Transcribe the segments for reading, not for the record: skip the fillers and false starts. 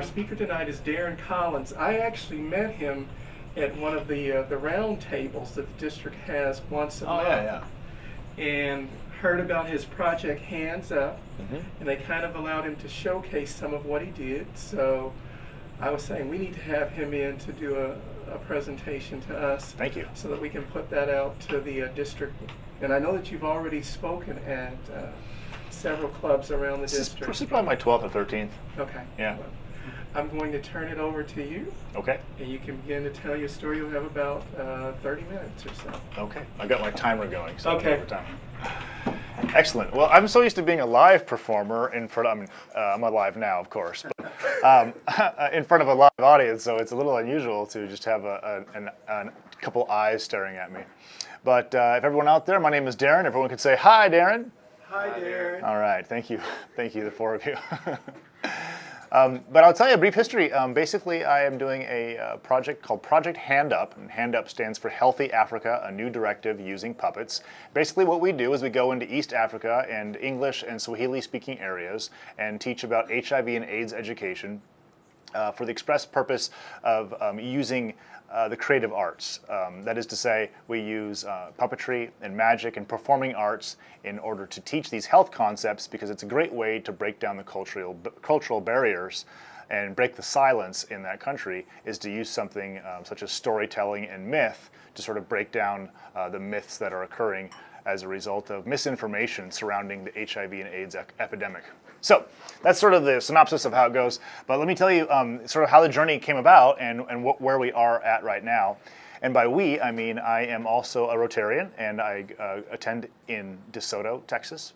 Our speaker tonight is Darren Collins. I actually met him at one of the round tables that the district has once a month. And heard about his project Hands Up, and they kind of allowed him to showcase some of what he did. So I was saying we need to have him in to do a presentation to us. Thank you. So that we can put that out to the district. And I know that you've already spoken at several clubs around the district. This is probably my 12th or 13th. Okay. Yeah. Well, I'm going to turn it over to you. Okay. And you can begin to tell your story. You'll have about 30 minutes or so. Okay. I got my timer going. So okay. Excellent. Well, I'm so used to being a live performer in front of, I mean, I'm alive now, of course, but in front of a live audience, so it's a little unusual to just have a couple eyes staring at me. But if everyone out there, my name is Darren. Everyone could say, hi, Darren. Hi, Darren. All right. Thank you. Thank you, the four of you. But I'll tell you a brief history. Basically, I am doing a project called Project Hand Up, and Hand Up stands for Healthy Africa, a New Directive Using Puppets. Basically, what we do is we go into East Africa and English and Swahili-speaking areas and teach about HIV and AIDS education for the express purpose of using the creative arts. That is to say, we use puppetry and magic and performing arts in order to teach these health concepts, because it's a great way to break down the cultural barriers and break the silence in that country, is to use something such as storytelling and myth to sort of break down the myths that are occurring as a result of misinformation surrounding the HIV and AIDS epidemic. So that's sort of the synopsis of how it goes. But let me tell you sort of how the journey came about and where we are at right now. And by we, I mean I am also a Rotarian, and I attend in DeSoto, Texas.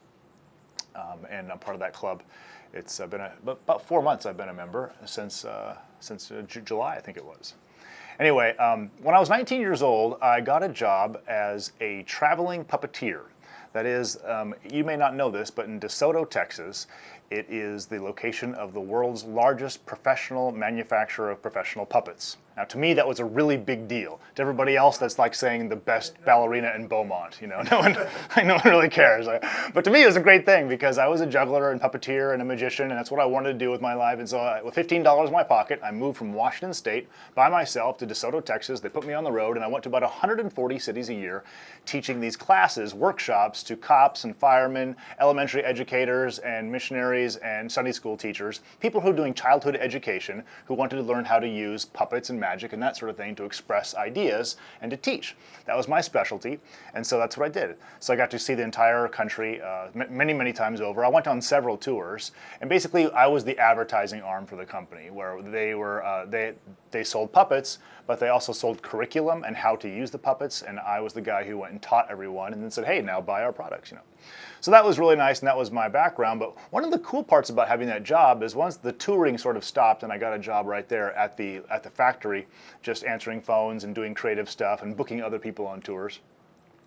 And I'm part of that club. It's been about 4 months I've been a member, since July, I think it was. Anyway, when I was 19 years old, I got a job as a traveling puppeteer. That is, you may not know this, but in DeSoto, Texas, it is the location of the world's largest professional manufacturer of professional puppets. Now, to me, that was a really big deal. To everybody else, that's like saying the best ballerina in Beaumont. You know, no one really cares. But to me, it was a great thing, because I was a juggler and puppeteer and a magician, and that's what I wanted to do with my life. And so, with $15 in my pocket, I moved from Washington State by myself to DeSoto, Texas. They put me on the road, and I went to about 140 cities a year, teaching these classes, workshops to cops and firemen, elementary educators and missionaries and Sunday school teachers, people who are doing childhood education, who wanted to learn how to use puppets and magic and that sort of thing to express ideas and to teach. That was my specialty, and so that's what I did. So I got to see the entire country many, many times over. I went on several tours, and basically I was the advertising arm for the company, where they sold puppets, but they also sold curriculum and how to use the puppets, and I was the guy who went and taught everyone and then said, hey, now buy our products, you know. So that was really nice, and that was my background. But one of the cool parts about having that job is once the touring sort of stopped and I got a job right there at the factory, just answering phones and doing creative stuff and booking other people on tours.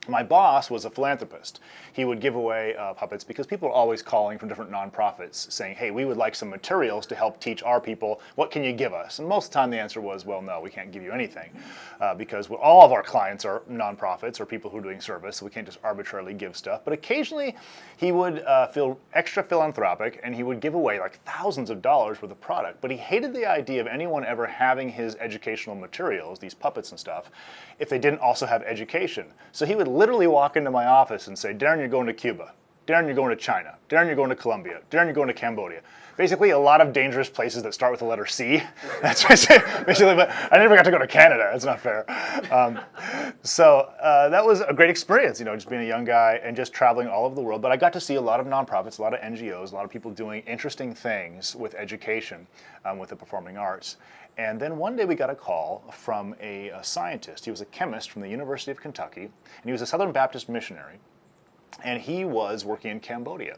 My boss was a philanthropist. He would give away puppets because people are always calling from different nonprofits saying, hey, we would like some materials to help teach our people. What can you give us? And most of the time the answer was, well, no, we can't give you anything, because all of our clients are nonprofits or people who are doing service, so we can't just arbitrarily give stuff. But occasionally he would feel extra philanthropic, and he would give away like thousands of dollars worth of product. But he hated the idea of anyone ever having his educational materials, these puppets and stuff, if they didn't also have education. So he would literally walk into my office and say, Darren, you're going to Cuba. Darren, you're going to China. Darren, you're going to Colombia. Darren, you're going to Cambodia. Basically, a lot of dangerous places that start with the letter C. That's basically, but I never got to go to Canada. That's not fair. So that was a great experience, you know, just being a young guy and just traveling all over the world. But I got to see a lot of nonprofits, a lot of NGOs, a lot of people doing interesting things with education, with the performing arts. And then one day we got a call from a scientist. He was a chemist from the University of Kentucky, and he was a Southern Baptist missionary. And he was working in Cambodia.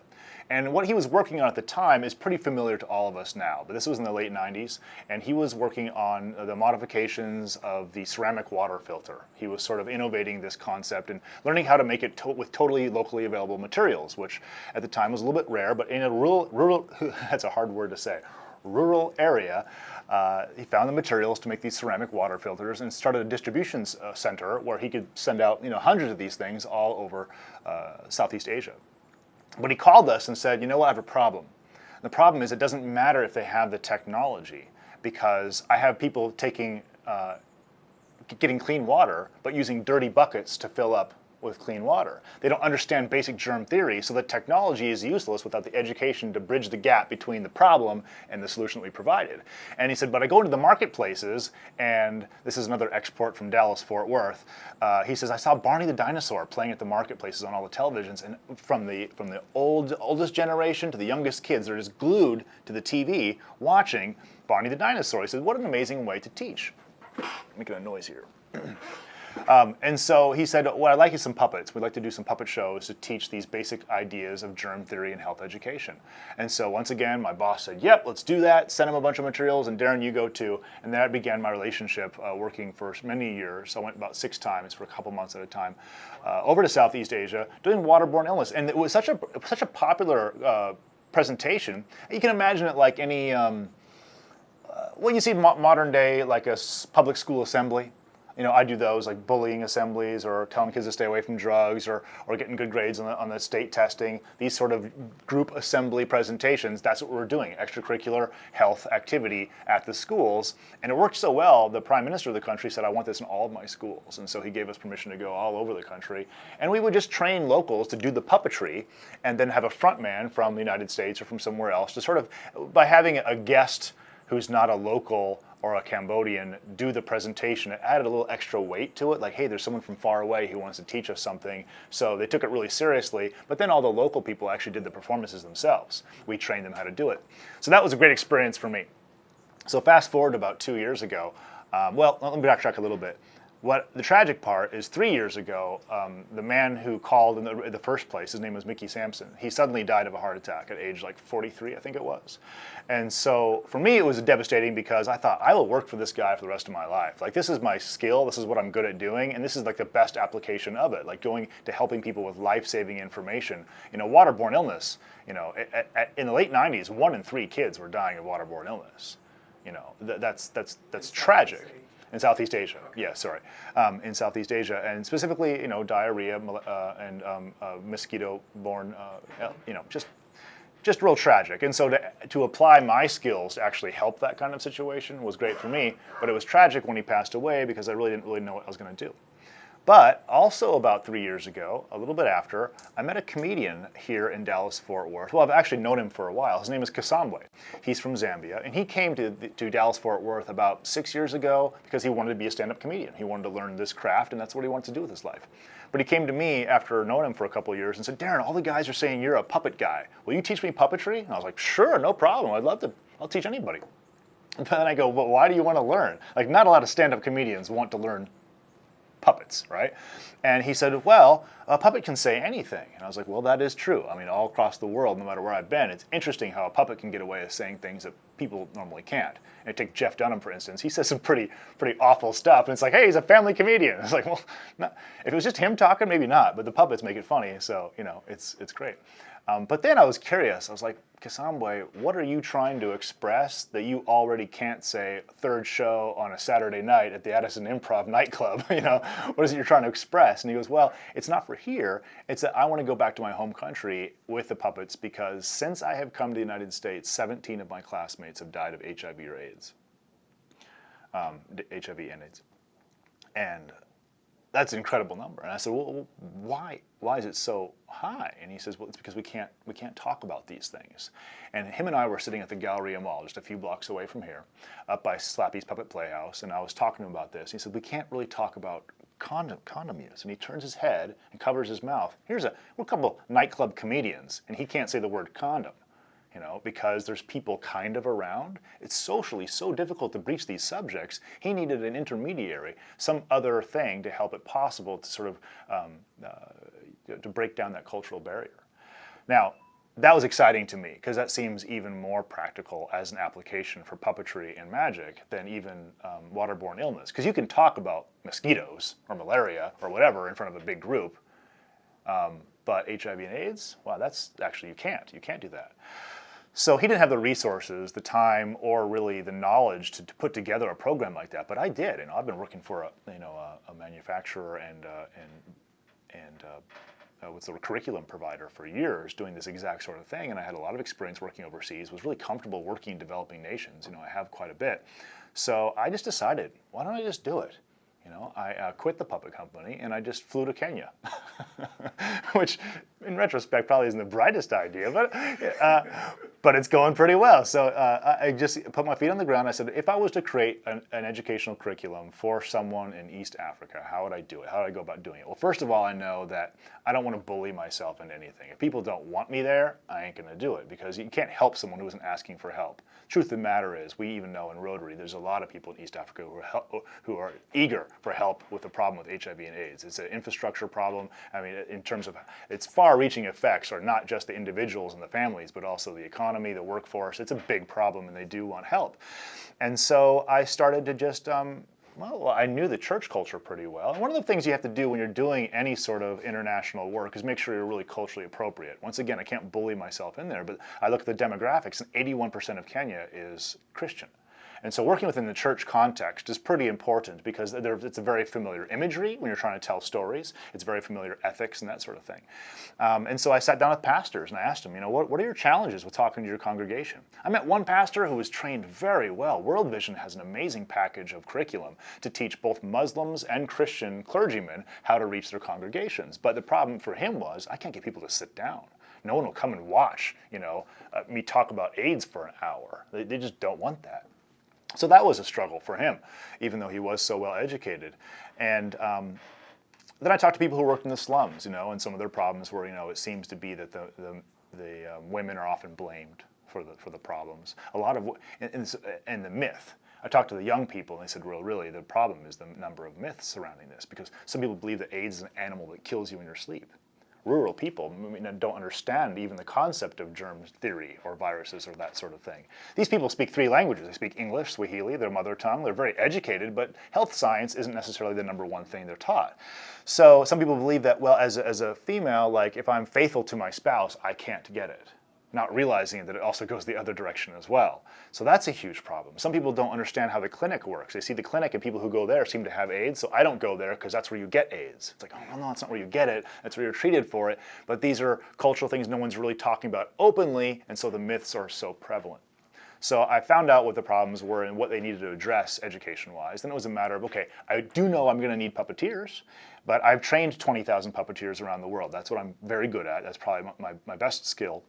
And what he was working on at the time is pretty familiar to all of us now, but this was in the late 90s, and he was working on the modifications of the ceramic water filter. He was sort of innovating this concept and learning how to make it with totally locally available materials, which at the time was a little bit rare, but in a rural that's a hard word to say, rural area, he found the materials to make these ceramic water filters and started a distribution center where he could send out, you know, hundreds of these things all over Southeast Asia. But he called us and said, you know what, I have a problem. The problem is it doesn't matter if they have the technology, because I have people getting clean water, but using dirty buckets to fill up with clean water. They don't understand basic germ theory, so the technology is useless without the education to bridge the gap between the problem and the solution that we provided. And he said, but I go into the marketplaces, and this is another export from Dallas-Fort Worth. He says, I saw Barney the dinosaur playing at the marketplaces on all the televisions, and from the oldest generation to the youngest kids, they're just glued to the TV watching Barney the dinosaur. He said, what an amazing way to teach. Making a noise here. And so he said, what I'd like is some puppets. We'd like to do some puppet shows to teach these basic ideas of germ theory and health education. And so once again, my boss said, yep, let's do that. Send him a bunch of materials, and Darren, you go too. And that began my relationship working for many years. I went about 6 times for a couple months at a time over to Southeast Asia doing waterborne illness. And it was such a popular presentation. You can imagine it like any, well, you see modern day, like a public school assembly. You know, I do those, like bullying assemblies, or telling kids to stay away from drugs, or getting good grades on the state testing. These sort of group assembly presentations, that's what we're doing, extracurricular health activity at the schools. And it worked so well, the Prime Minister of the country said, I want this in all of my schools. And so he gave us permission to go all over the country. And we would just train locals to do the puppetry, and then have a front man from the United States or from somewhere else to sort of, by having a guest who's not a local or a Cambodian do the presentation, it added a little extra weight to it, like, hey, there's someone from far away who wants to teach us something. So they took it really seriously, but then all the local people actually did the performances themselves. We trained them how to do it. So that was a great experience for me. So fast forward about 2 years ago, well, let me backtrack a little bit. What the tragic part is, 3 years ago, the man who called in the first place, his name was Mickey Sampson, he suddenly died of a heart attack at age like 43, I think it was. And so for me, it was devastating, because I thought, I will work for this guy for the rest of my life. Like, this is my skill, this is what I'm good at doing, and this is like the best application of it, like going to helping people with life-saving information. You know, waterborne illness, you know, in the late 90s, 1 in 3 kids were dying of waterborne illness. You know, that's tragic. In Southeast Asia, yeah, sorry, in Southeast Asia, and specifically, you know, diarrhea and mosquito-borne, you know, just real tragic. And so to apply my skills to actually help that kind of situation was great for me, but it was tragic when he passed away, because I really didn't know what I was going to do. But also about 3 years ago, a little bit after, I met a comedian here in Dallas-Fort Worth. Well, I've actually known him for a while. His name is Kasambwe. He's from Zambia, and he came to Dallas-Fort Worth about 6 years ago because he wanted to be a stand-up comedian. He wanted to learn this craft, and that's what he wanted to do with his life. But he came to me after knowing him for a couple of years and said, Darren, all the guys are saying you're a puppet guy. Will you teach me puppetry? And I was like, sure, no problem. I'd love to. I'll teach anybody. And then I go, well, why do you want to learn? Like, not a lot of stand-up comedians want to learn puppets, right? And he said, well, a puppet can say anything. And I was like, well, that is true. I mean, all across the world, no matter where I've been, it's interesting how a puppet can get away with saying things that people normally can't. And take Jeff Dunham, for instance. He says some pretty awful stuff. And it's like, hey, he's a family comedian. It's like, well, if it was just him talking, maybe not. But the puppets make it funny. So, you know, it's great. But then I was curious. I was like, Kasambwe, what are you trying to express that you already can't say third show on a Saturday night at the Addison Improv nightclub? You know, what is it you're trying to express? And he goes, well, it's not for here. It's that I want to go back to my home country with the puppets, because since I have come to the United States, 17 of my classmates have died of HIV or AIDS. HIV and AIDS. And that's an incredible number. And I said, well, why is it so high? And he says, well, it's because we can't talk about these things. And him and I were sitting at the Galleria Mall, just a few blocks away from here, up by Slappy's Puppet Playhouse, and I was talking to him about this. He said, we can't really talk about condom use. And he turns his head and covers his mouth. We're a couple nightclub comedians, and he can't say the word condom. You know, because there's people kind of around. It's socially so difficult to breach these subjects. He needed an intermediary, some other thing to help it possible to sort of to break down that cultural barrier. Now, that was exciting to me, because that seems even more practical as an application for puppetry and magic than even waterborne illness. Because you can talk about mosquitoes or malaria or whatever in front of a big group, but HIV and AIDS, wow, that's actually, you can't do that. So he didn't have the resources, the time, or really the knowledge to put together a program like that. But I did, and I've been working for a manufacturer and was the curriculum provider for years doing this exact sort of thing, and I had a lot of experience working overseas, was really comfortable working in developing nations. I have quite a bit. So I just decided, why don't I just do it? I quit the puppet company and I just flew to Kenya, which in retrospect probably isn't the brightest idea, but it's going pretty well. So I just put my feet on the ground. I said, if I was to create an educational curriculum for someone in East Africa, how would I do it? How would I go about doing it? Well, first of all, I know that I don't want to bully myself into anything. If people don't want me there, I ain't going to do it, because you can't help someone who isn't asking for help. Truth of the matter is, we even know in Rotary, there's a lot of people in East Africa who are eager for help with the problem with HIV and AIDS. It's an infrastructure problem. I mean, in terms of its far-reaching effects are not just the individuals and the families, but also the economy, the workforce. It's a big problem, and they do want help. And so I started to just, well, I knew the church culture pretty well. And one of the things you have to do when you're doing any sort of international work is make sure you're really culturally appropriate. Once again, I can't bully myself in there, but I look at the demographics, and 81% of Kenya is Christian. And so working within the church context is pretty important, because it's a very familiar imagery when you're trying to tell stories. It's very familiar ethics and that sort of thing. And so I sat down with pastors and I asked them, what are your challenges with talking to your congregation? I met one pastor who was trained very well. World Vision has an amazing package of curriculum to teach both Muslims and Christian clergymen how to reach their congregations. But the problem for him was, I can't get people to sit down. No one will come and watch, me talk about AIDS for an hour. They just don't want that. So that was a struggle for him, even though he was so well educated. And then I talked to people who worked in the slums, and some of their problems were, it seems to be that the women are often blamed for the problems. A lot of, and the myth. I talked to the young people, and they said, well, really, the problem is the number of myths surrounding this, because some people believe that AIDS is an animal that kills you in your sleep. Rural people don't understand even the concept of germ theory or viruses or that sort of thing. These people speak 3 languages. They speak English, Swahili, their mother tongue. They're very educated, but health science isn't necessarily the number one thing they're taught. So some people believe that, well, as a female, like if I'm faithful to my spouse, I can't get it, not realizing that it also goes the other direction as well. So that's a huge problem. Some people don't understand how the clinic works. They see the clinic and people who go there seem to have AIDS, so I don't go there because that's where you get AIDS. It's like, oh no, that's not where you get it, that's where you're treated for it. But these are cultural things no one's really talking about openly, and so the myths are so prevalent. So I found out what the problems were and what they needed to address education-wise. Then it was a matter of, okay, I do know I'm going to need puppeteers, but I've trained 20,000 puppeteers around the world. That's what I'm very good at. That's probably my best skill.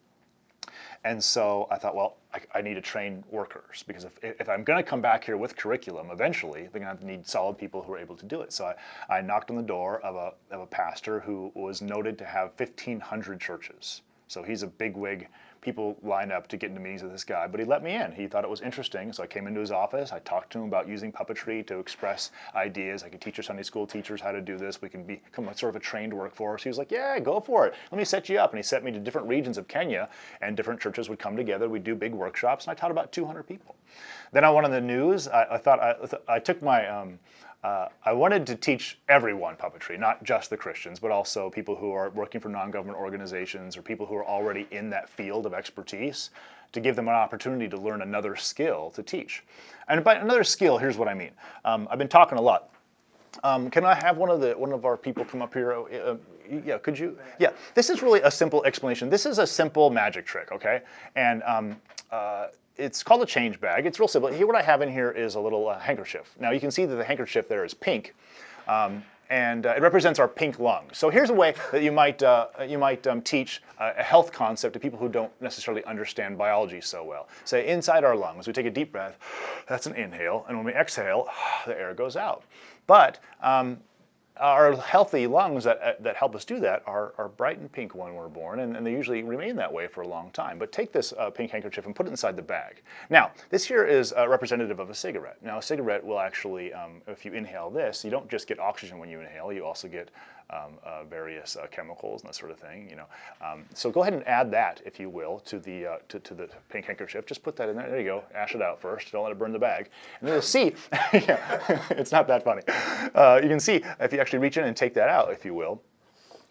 And so I thought, well, I need to train workers, because if I'm going to come back here with curriculum, eventually they're going to need solid people who are able to do it. So I knocked on the door of a pastor who was noted to have 1,500 churches. So he's a bigwig. People line up to get into meetings with this guy, but he let me in. He thought it was interesting, so I came into his office. I talked to him about using puppetry to express ideas. I could teach your Sunday school teachers how to do this. We can become sort of a trained workforce. He was like, yeah, go for it. Let me set you up. And he set me to different regions of Kenya, and different churches would come together. We'd do big workshops, and I taught about 200 people. Then I went on the news. I took my... I wanted to teach everyone puppetry, not just the Christians, but also people who are working for non-government organizations or people who are already in that field of expertise, to give them an opportunity to learn another skill to teach. And by another skill, here's what I mean. I've been talking a lot. Can I have one of our people come up here? Yeah, could you? Yeah, this is really a simple explanation. This is a simple magic trick, okay? And it's called a change bag. It's real simple. Here, what I have in here is a little handkerchief. Now you can see that the handkerchief there is pink, and it represents our pink lung. So here's a way that you might teach a health concept to people who don't necessarily understand biology so well. Say inside our lungs, we take a deep breath. That's an inhale, and when we exhale, the air goes out. But our healthy lungs that help us do that are bright and pink when we're born, and they usually remain that way for a long time. But take this pink handkerchief and put it inside the bag. Now, this here is representative of a cigarette. Now, a cigarette will actually, if you inhale this, you don't just get oxygen when you inhale, you also get various chemicals and that sort of thing. So go ahead and add that, if you will, to the pink handkerchief. Just put that in there. There you go. Ash it out first. Don't let it burn the bag. And then you'll see. Yeah, it's not that funny. You can see if you actually reach in and take that out, if you will.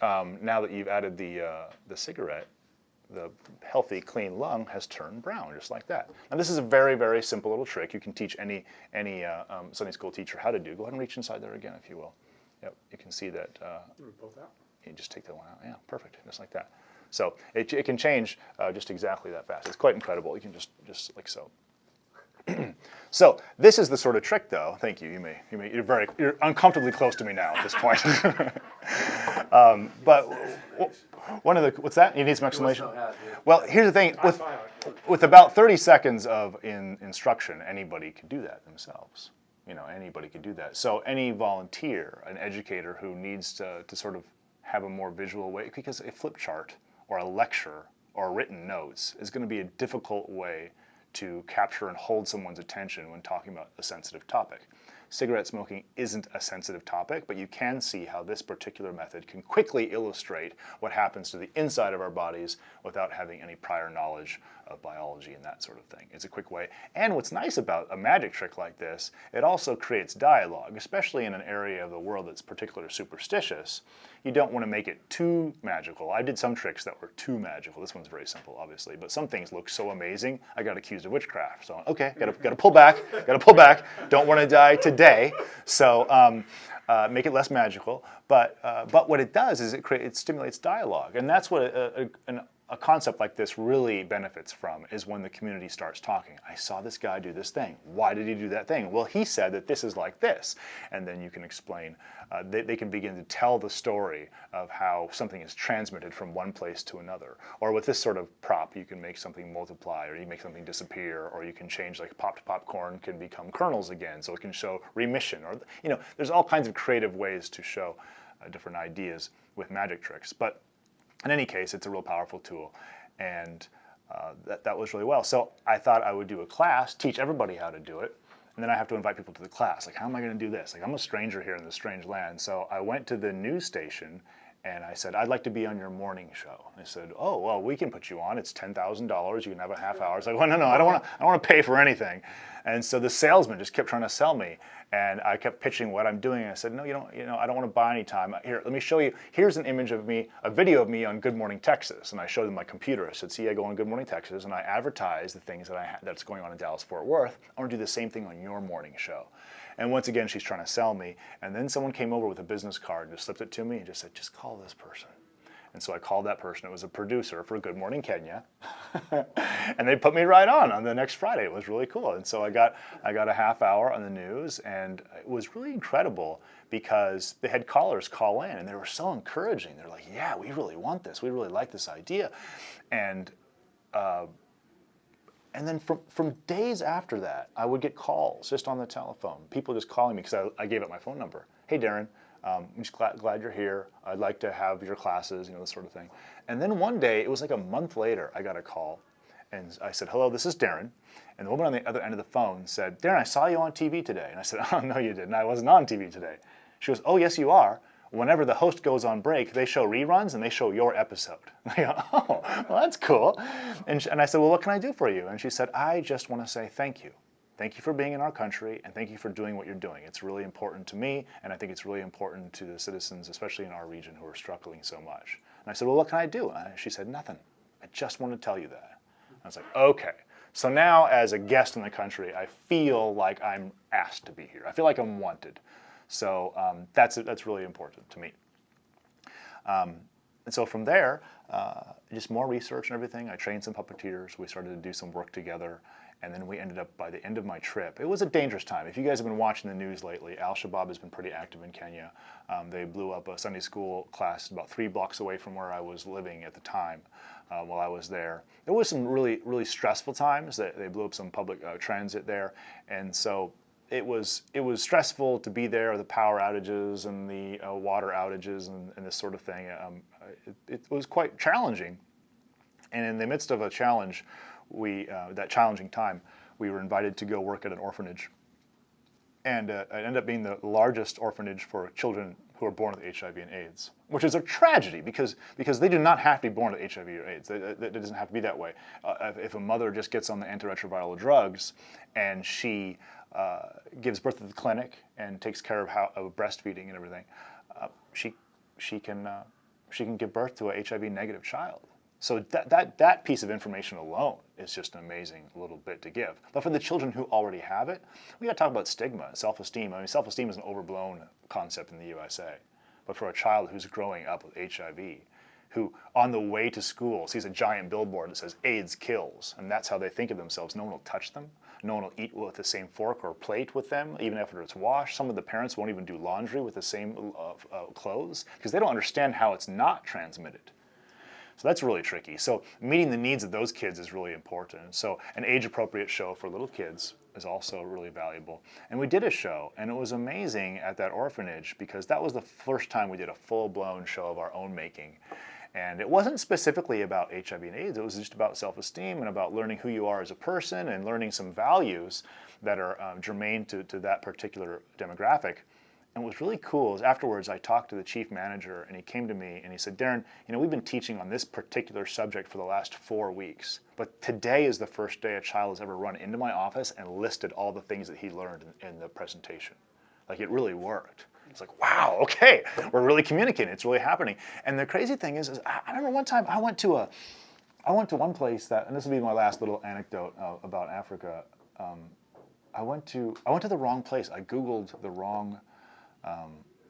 Now that you've added the cigarette, the healthy, clean lung has turned brown, just like that. Now this is a very, very simple little trick you can teach any Sunday school teacher how to do. Go ahead and reach inside there again, if you will. Yep, you can see that. Both out? You just take that one out. Yeah, perfect, just like that. So it can change just exactly that fast. It's quite incredible. You can just like so. So this is the sort of trick, though. Thank you. You're uncomfortably close to me now at this point. But one of the, what's that? You need some explanation? Well, here's the thing. With about 30 seconds of instruction, anybody could do that themselves. Anybody could do that. So any volunteer, an educator who needs to sort of have a more visual way, because a flip chart or a lecture or written notes is going to be a difficult way to capture and hold someone's attention when talking about a sensitive topic. Cigarette smoking isn't a sensitive topic, but you can see how this particular method can quickly illustrate what happens to the inside of our bodies without having any prior knowledge of biology and that sort of thing. It's a quick way. And what's nice about a magic trick like this, it also creates dialogue, especially in an area of the world that's particularly superstitious. You don't want to make it too magical. I did some tricks that were too magical. This one's very simple, obviously, but some things look so amazing, I got accused of witchcraft. So, okay, gotta pull back, Don't want to die today. So make it less magical. But what it does is it stimulates dialogue, and that's what a concept like this really benefits from, is when the community starts talking. I saw this guy do this thing. Why did he do that thing? Well, he said that this is like this. And then you can explain, they can begin to tell the story of how something is transmitted from one place to another. Or with this sort of prop, you can make something multiply, or you make something disappear, or you can change, like popped popcorn can become kernels again, so it can show remission. Or, there's all kinds of creative ways to show different ideas with magic tricks. But in any case, it's a real powerful tool, and that was really well. So I thought I would do a class, teach everybody how to do it, and then I have to invite people to the class. Like, how am I going to do this? Like, I'm a stranger here in this strange land. So I went to the news station, and I said, I'd like to be on your morning show. They said, oh, well, we can put you on. It's $10,000. You can have a half hour. It's like, well, no, I don't want to pay for anything. And so the salesman just kept trying to sell me. And I kept pitching what I'm doing. And I said, no, I don't want to buy any time. Here, let me show you. Here's an image of me, a video of me on Good Morning Texas. And I showed them my computer. I said, see, I go on Good Morning Texas, and I advertise the things that's going on in Dallas-Fort Worth. I want to do the same thing on your morning show. And once again, she's trying to sell me. And then someone came over with a business card and just slipped it to me and just said, just call this person. And so I called that person. It was a producer for Good Morning Kenya. And they put me right on the next Friday. It was really cool. And so I got a half hour on the news, and it was really incredible because they had callers call in, and they were so encouraging. They're like, yeah, we really want this. We really like this idea. And then from days after that, I would get calls just on the telephone. People just calling me because I gave up my phone number. Hey, Darren. I'm just glad you're here. I'd like to have your classes, this sort of thing. And then one day, it was like a month later, I got a call. And I said, hello, this is Darren. And the woman on the other end of the phone said, Darren, I saw you on TV today. And I said, oh, no, you didn't. I wasn't on TV today. She goes, oh, yes, you are. Whenever the host goes on break, they show reruns and they show your episode. I go, oh, well, that's cool. And I said, well, what can I do for you? And she said, I just want to say thank you. Thank you for being in our country, and thank you for doing what you're doing. It's really important to me, and I think it's really important to the citizens, especially in our region, who are struggling so much. And I said, well, what can I do? And she said, nothing. I just want to tell you that. I was like, okay. So now, as a guest in the country, I feel like I'm asked to be here. I feel like I'm wanted. So that's really important to me. And so from there, just more research and everything. I trained some puppeteers. We started to do some work together. And then we ended up, by the end of my trip, it was a dangerous time. If you guys have been watching the news lately, Al-Shabaab has been pretty active in Kenya. They blew up a Sunday school class about 3 blocks away from where I was living at the time while I was there. There was some really, really stressful times. They blew up some public transit there. And so it was stressful to be there, the power outages and the water outages and this sort of thing. It was quite challenging. And in the midst of a challenge, that challenging time, we were invited to go work at an orphanage. And it ended up being the largest orphanage for children who are born with HIV and AIDS, which is a tragedy because they do not have to be born with HIV or AIDS. It doesn't have to be that way. If a mother just gets on the antiretroviral drugs and she gives birth at the clinic and takes care of breastfeeding and everything, she can give birth to a HIV negative child. So that piece of information alone is just an amazing little bit to give. But for the children who already have it, we got to talk about stigma and self-esteem. I mean, self-esteem is an overblown concept in the USA. but for a child who's growing up with HIV, who on the way to school sees a giant billboard that says AIDS kills, and that's how they think of themselves. No one will touch them. No one will eat with the same fork or plate with them, even after it's washed. Some of the parents won't even do laundry with the same clothes because they don't understand how it's not transmitted. So that's really tricky. So meeting the needs of those kids is really important. So an age-appropriate show for little kids is also really valuable. And we did a show, and it was amazing at that orphanage because that was the first time we did a full-blown show of our own making. And it wasn't specifically about HIV and AIDS, it was just about self-esteem and about learning who you are as a person and learning some values that are germane to that particular demographic. And what was really cool is afterwards I talked to the chief manager and he came to me and he said, Darren, we've been teaching on this particular subject for the last 4 weeks, but today is the first day a child has ever run into my office and listed all the things that he learned in the presentation. Like, it really worked. It's like, wow, okay, we're really communicating. It's really happening. And the crazy thing is I remember one time I went to one place that, and this will be my last little anecdote about Africa. I went to the wrong place. I Googled the wrong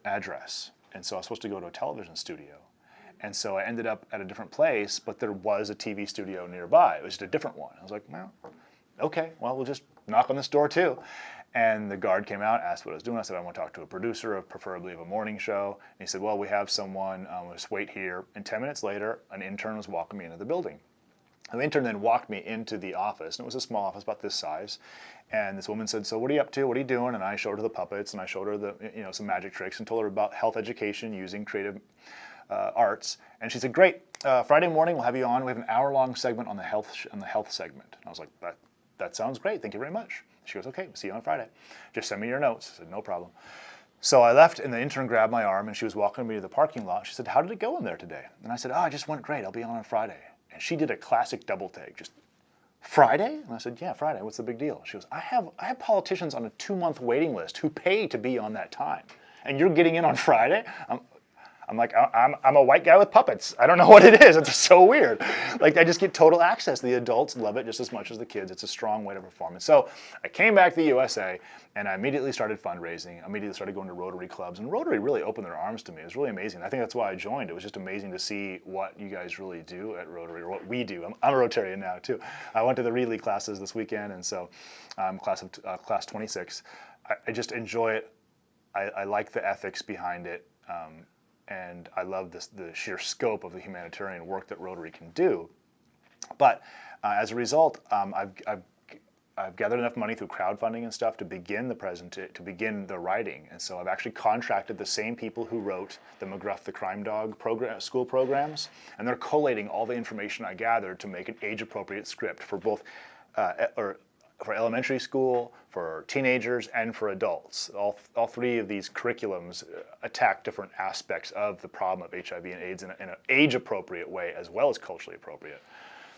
address, and so I was supposed to go to a television studio. And so I ended up at a different place, but there was a TV studio nearby. It was just a different one. I was like, well, okay, well, we'll just knock on this door too. And the guard came out, asked what I was doing. I said, I want to talk to a producer, preferably of a morning show. And he said, well, we have someone, just wait here. And 10 minutes later, an intern was walking me into the building. And the intern then walked me into the office, and it was a small office about this size. And this woman said, so what are you up to? What are you doing? And I showed her the puppets, and I showed her the, some magic tricks and told her about health education using creative arts. And she said, great, Friday morning we'll have you on. We have an hour-long segment on the health segment. And I was like, that sounds great. Thank you very much. She goes, okay, see you on Friday. Just send me your notes. I said, no problem. So I left, and the intern grabbed my arm, and she was walking me to the parking lot. She said, how did it go in there today? And I said, oh, it just went great. I'll be on Friday. And she did a classic double take, just, Friday? And I said, yeah, Friday. What's the big deal? She goes, I have politicians on a 2-month waiting list who pay to be on that time, and you're getting in on Friday? I'm like, I'm a white guy with puppets. I don't know what it is. It's so weird. Like, I just get total access. The adults love it just as much as the kids. It's a strong way to perform. And so I came back to the USA, and I immediately started fundraising. I immediately started going to Rotary clubs, and Rotary really opened their arms to me. It was really amazing. I think that's why I joined. It was just amazing to see what you guys really do at Rotary, or what we do. I'm a Rotarian now, too. I went to the Reed League classes this weekend, and so I'm class 26. I just enjoy it. I like the ethics behind it. And I love the sheer scope of the humanitarian work that Rotary can do. But as a result, I've gathered enough money through crowdfunding and stuff to begin the writing. And so I've actually contracted the same people who wrote the McGruff the Crime Dog school programs, and they're collating all the information I gathered to make an age-appropriate script for both for elementary school, for teenagers, and for adults. All three of these curriculums attack different aspects of the problem of HIV and AIDS in an age-appropriate way as well as culturally appropriate.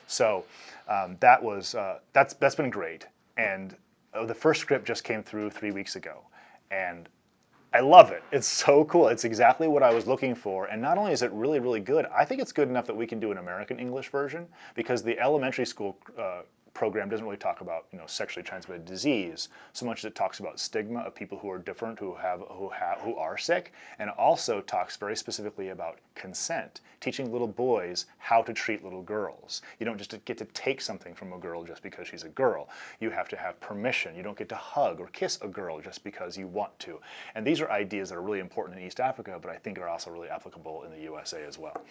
So that's been great. And the first script just came through 3 weeks ago, and I love it. It's so cool. It's exactly what I was looking for. And not only is it really, really good, I think it's good enough that we can do an American English version, because the elementary school program doesn't really talk about sexually transmitted disease so much as it talks about stigma of people who are different, who are sick, and it also talks very specifically about consent, teaching little boys how to treat little girls. You don't just get to take something from a girl just because she's a girl. You have to have permission. You don't get to hug or kiss a girl just because you want to. And these are ideas that are really important in East Africa, but I think are also really applicable in the USA as well.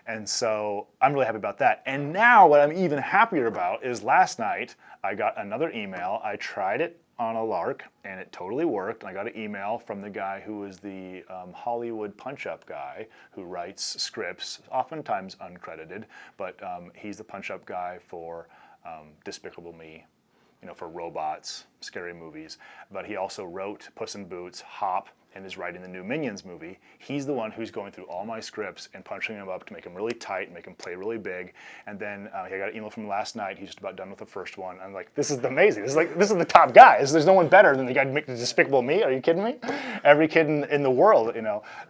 And so I'm really happy about that. And now what I'm even happier about is last night I got another email. I tried it on a lark and it totally worked. I got an email from the guy who is the Hollywood punch-up guy who writes scripts, oftentimes uncredited, but he's the punch-up guy for Despicable Me, for robots, scary movies. But he also wrote Puss in Boots, Hop, and is writing the new Minions movie. He's the one who's going through all my scripts and punching them up to make them really tight, make them play really big. And then I got an email from him last night. He's just about done with the first one. I'm like, this is amazing. This is the top guy. There's no one better than the guy who made Despicable Me. Are you kidding me? Every kid in the world,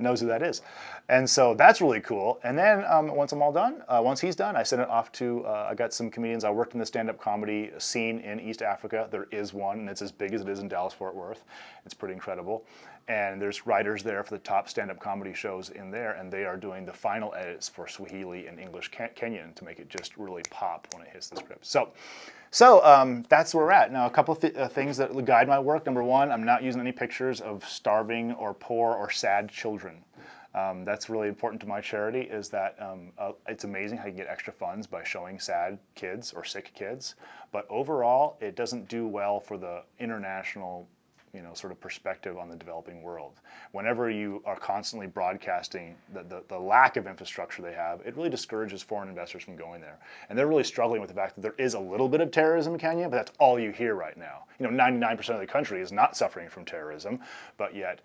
knows who that is. And so that's really cool. And then once I'm all done, once he's done, I send it off to, I got some comedians. I worked in the stand-up comedy scene in East Africa. There is one run, and it's as big as it is in Dallas-Fort Worth. It's pretty incredible. And there's writers there for the top stand-up comedy shows in there, and they are doing the final edits for Swahili and English Kenyan to make it just really pop when it hits the script. So that's where we're at. Now, a couple of things that guide my work. Number one, I'm not using any pictures of starving or poor or sad children. That's really important to my charity, is that it's amazing how you can get extra funds by showing sad kids or sick kids. But overall, it doesn't do well for the international sort of perspective on the developing world. Whenever you are constantly broadcasting the lack of infrastructure they have, it really discourages foreign investors from going there. And they're really struggling with the fact that there is a little bit of terrorism in Kenya, but that's all you hear right now. 99% of the country is not suffering from terrorism, but yet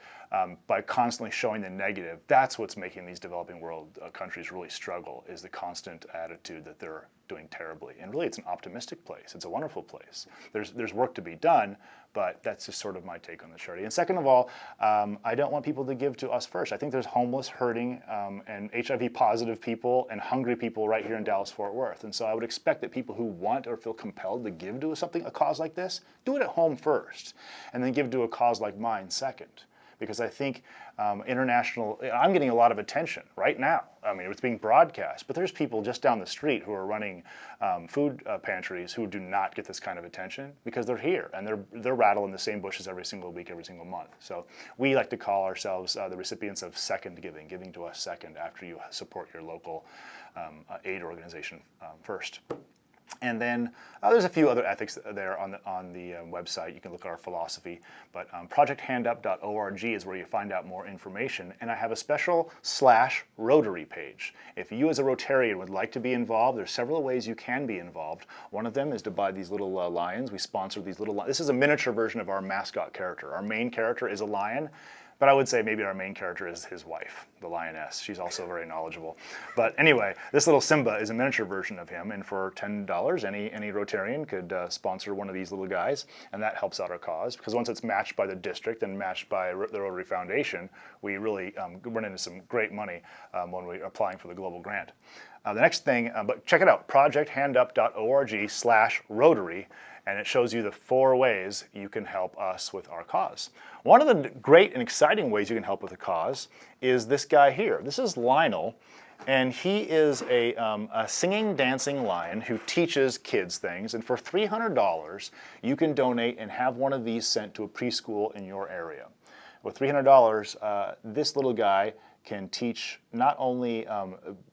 by constantly showing the negative, that's what's making these developing world countries really struggle, is the constant attitude that they're doing terribly. And really, it's an optimistic place. It's a wonderful place. There's work to be done, but that's just sort of my take on the charity. And second of all, I don't want people to give to us first. I think there's homeless, hurting, and HIV positive people and hungry people right here in Dallas-Fort Worth. And so I would expect that people who want or feel compelled to give to a cause like this, do it at home first, and then give to a cause like mine second. Because I think I'm getting a lot of attention right now. I mean, it's being broadcast, but there's people just down the street who are running food pantries who do not get this kind of attention because they're here and they're rattling the same bushes every single week, every single month. So we like to call ourselves the recipients of second giving to us second after you support your local aid organization first. And then there's a few other ethics there on the website. You can look at our philosophy, but projecthandup.org is where you find out more information. And I have a special /Rotary page. If you as a Rotarian would like to be involved, there's several ways you can be involved. One of them is to buy these little lions. We sponsor these little lions. This is a miniature version of our mascot character. Our main character is a lion. But I would say maybe our main character is his wife, the lioness. She's also very knowledgeable. But anyway, this little Simba is a miniature version of him, and for $10, any Rotarian could sponsor one of these little guys, and that helps out our cause, because once it's matched by the district and matched by the Rotary Foundation, we really run into some great money when we're applying for the global grant. The next thing, but check it out, projecthandup.org/Rotary, and it shows you the 4 ways you can help us with our cause. One of the great and exciting ways you can help with a cause is this guy here. This is Lionel, and he is a singing, dancing lion who teaches kids things, and for $300, you can donate and have one of these sent to a preschool in your area. With $300, this little guy can teach not only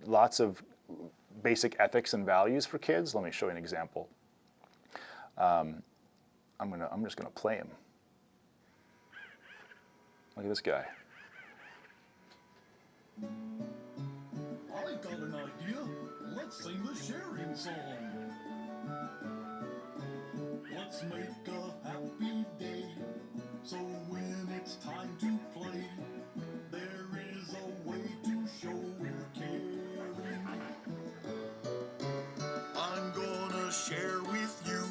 lots of basic ethics and values for kids. Let me show you an example. I'm just gonna play him. Look at this guy. I got an idea. Let's sing the sharing song. Let's make a happy day, so when it's time to play, there is a way to show we're caring. I'm gonna share with you,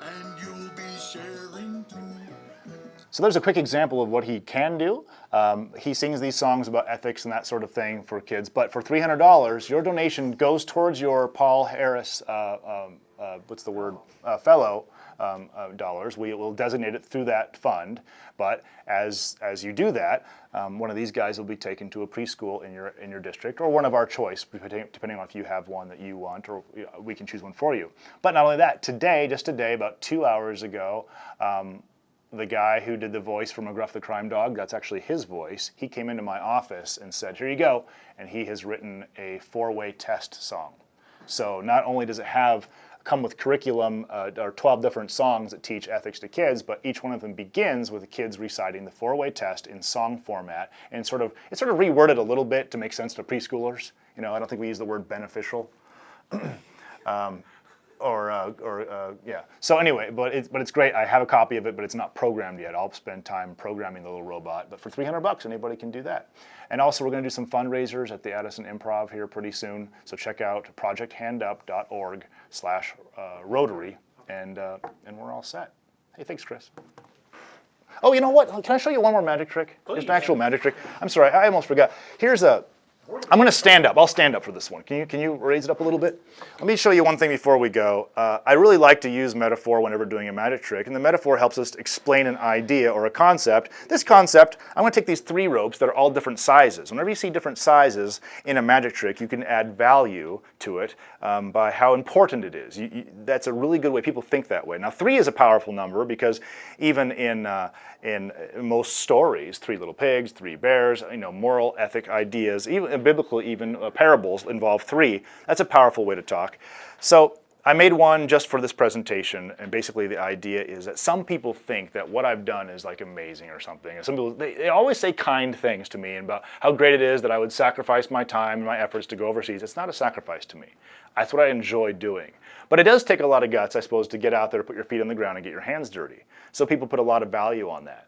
and you'll be sharing too. So there's a quick example of what he can do. He sings these songs about ethics and that sort of thing for kids, but for $300, your donation goes towards your Paul Harris, fellow dollars. We will designate it through that fund, but as you do that, one of these guys will be taken to a preschool in your district, or one of our choice, depending on if you have one that you want, or we can choose one for you. But not only that, just today, about 2 hours ago, the guy who did the voice for McGruff the Crime Dog, that's actually his voice, he came into my office and said, here you go, and he has written a 4-way test song. So not only does it come with curriculum, or 12 different songs that teach ethics to kids, but each one of them begins with the kids reciting the 4-way test in song format, and it's sort of reworded a little bit to make sense to preschoolers. I don't think we use the word beneficial. Yeah. So anyway, but it's great. I have a copy of it, but it's not programmed yet. I'll spend time programming the little robot. But for $300, anybody can do that. And also, we're going to do some fundraisers at the Addison Improv here pretty soon. So check out projecthandup.org/Rotary, and we're all set. Hey, thanks, Chris. Oh, you know what? Can I show you one more magic trick? Just an actual magic trick. I'm sorry, I almost forgot. Here's a I'm going to stand up. I'll stand up for this one. Can you raise it up a little bit? Let me show you one thing before we go. I really like to use metaphor whenever doing a magic trick, and the metaphor helps us explain an idea or a concept. This concept, I'm going to take these 3 ropes that are all different sizes. Whenever you see different sizes in a magic trick, you can add value to it by how important it is. That's a really good way. People think that way. Now, 3 is a powerful number because even in most stories, 3 little pigs, 3 bears, moral, ethic ideas, even biblical, even parables involve 3. That's a powerful way to talk. So I made one just for this presentation, and basically the idea is that some people think that what I've done is like amazing or something. And some people, they always say kind things to me about how great it is that I would sacrifice my time and my efforts to go overseas. It's not a sacrifice to me. That's what I enjoy doing. But it does take a lot of guts, I suppose, to get out there, put your feet on the ground and get your hands dirty. So people put a lot of value on that.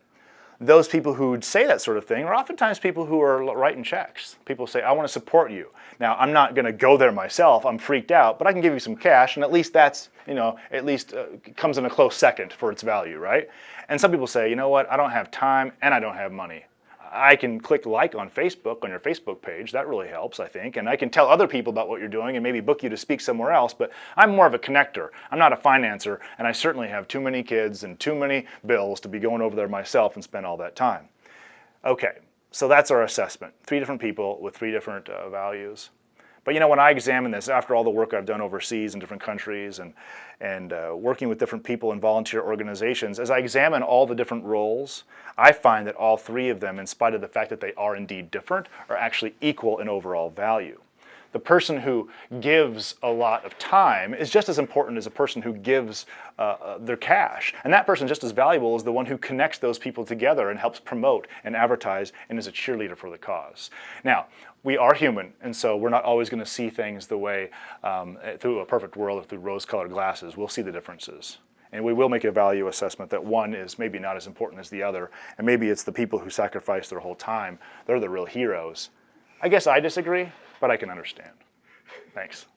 Those people who say that sort of thing are oftentimes people who are writing checks. People say, I want to support you. Now, I'm not going to go there myself. I'm freaked out, but I can give you some cash, and at least that's, comes in a close second for its value, right? And some people say, you know what, I don't have time and I don't have money. I can click like on Facebook, on your Facebook page. That really helps, I think. And I can tell other people about what you're doing and maybe book you to speak somewhere else. But I'm more of a connector. I'm not a financer. And I certainly have too many kids and too many bills to be going over there myself and spend all that time. Okay, so that's our assessment. 3 different people with 3 different values. But when I examine this, after all the work I've done overseas in different countries and working with different people in volunteer organizations, as I examine all the different roles, I find that all 3 of them, in spite of the fact that they are indeed different, are actually equal in overall value. The person who gives a lot of time is just as important as a person who gives their cash. And that person is just as valuable as the one who connects those people together and helps promote and advertise and is a cheerleader for the cause. Now, we are human, and so we're not always going to see things the way, through a perfect world or through rose-colored glasses. We'll see the differences. And we will make a value assessment that one is maybe not as important as the other, and maybe it's the people who sacrifice their whole time. They're the real heroes. I guess I disagree, but I can understand. Thanks.